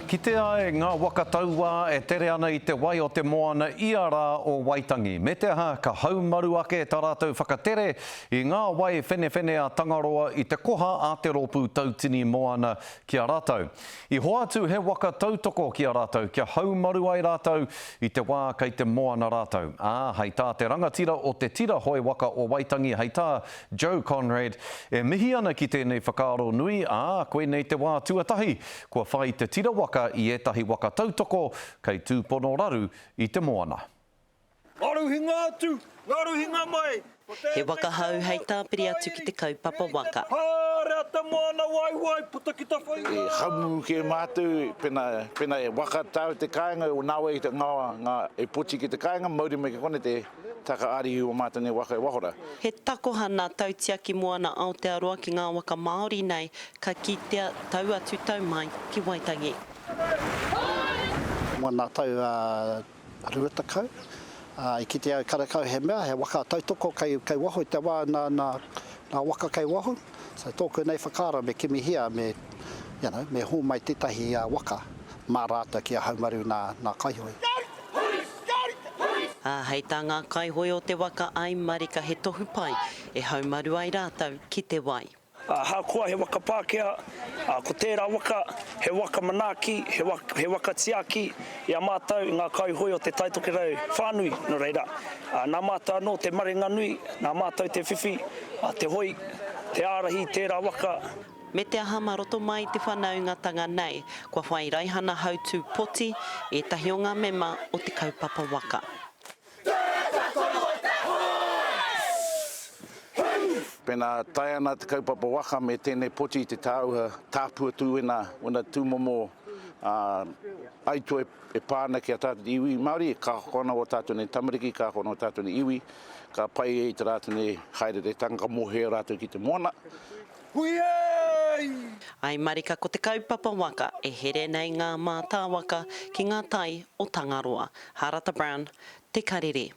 Kite ai ngā waka taua e tere ana i te wai o te moana i a rā o Waitangi. Me te aha ka haumaru ake tā rātou whakatere i ngā wai whene a Tangaroa i te koha a te rōpū tautini moana ki a rātou. I hoatu he waka tautoko ki a rātou, kia haumaru ai rātou i te wā kei te moana rātou. Hei tā te rangatira o te tira hoi waka o Waitangi, hei tā Joe Conrad, e mihi ana ki tēnei whakaaro nui, koe nei te wā tuatahi, kua whai te tira waka i etahi waka tautoko kei tūpono raru i te moana. Ngaruhinga atu, ngaruhinga mai. He waka hau hei tāpiri atu ki te kaupapa waka. Hārea te moana wai, puta ki ta whai. E hamu ke mātou, pena e waka tau te kāinga o nāwe i te ngā e puti ki te kāinga, mauri me ke kone te taka arihi o mātou ne waka e wahora. He takohana tautia ki moana Aotearoa ki ngā waka Māori nei, ka kitea tau atu tau mai ki Waitangi. Moana tau ruatakau. I kitea karakau he mea, he waka tautoko kei waho i te wā nā waka kei waho. So tōku nei whakara me kimihia me hō mai tētahi waka mā rāta ki a haumaru nā kaihoi. Hei tā ngā kaihoi o te waka ai marika he tohu pai, e haumaru ai rātou ki te wai. Hākua he waka Pākehā, ko tērā waka, he waka Manaaki, he waka Tiaki, i a mātou ngā kaihoi o te taitoke rau whānui no reira. Nā mātou anō te marenga nui, nā mātou te whiwhi, te hoi, te ārahi, tērā waka. Me te aha maroto mai te whanaungatanga nei, kua whai raihana hautū poti, e tahi o ngā mema o te kaupapa waka. Pena tai ana te kaupapa waka me tēnei poti te tāuha tāpua tūwena wana tūmomo aitua e pāna ki a tātou iwi Māori, ka hokona o tātou nei tamariki, ka hokona o tātou nei iwi, ka pai e te rātou nei haere tanga mohe rātou ki te moana. Ai marika ko te kaupapa waka e here nei ngā mātā waka ki ngā tai o Tangaroa. Harata Brown, Te Karere.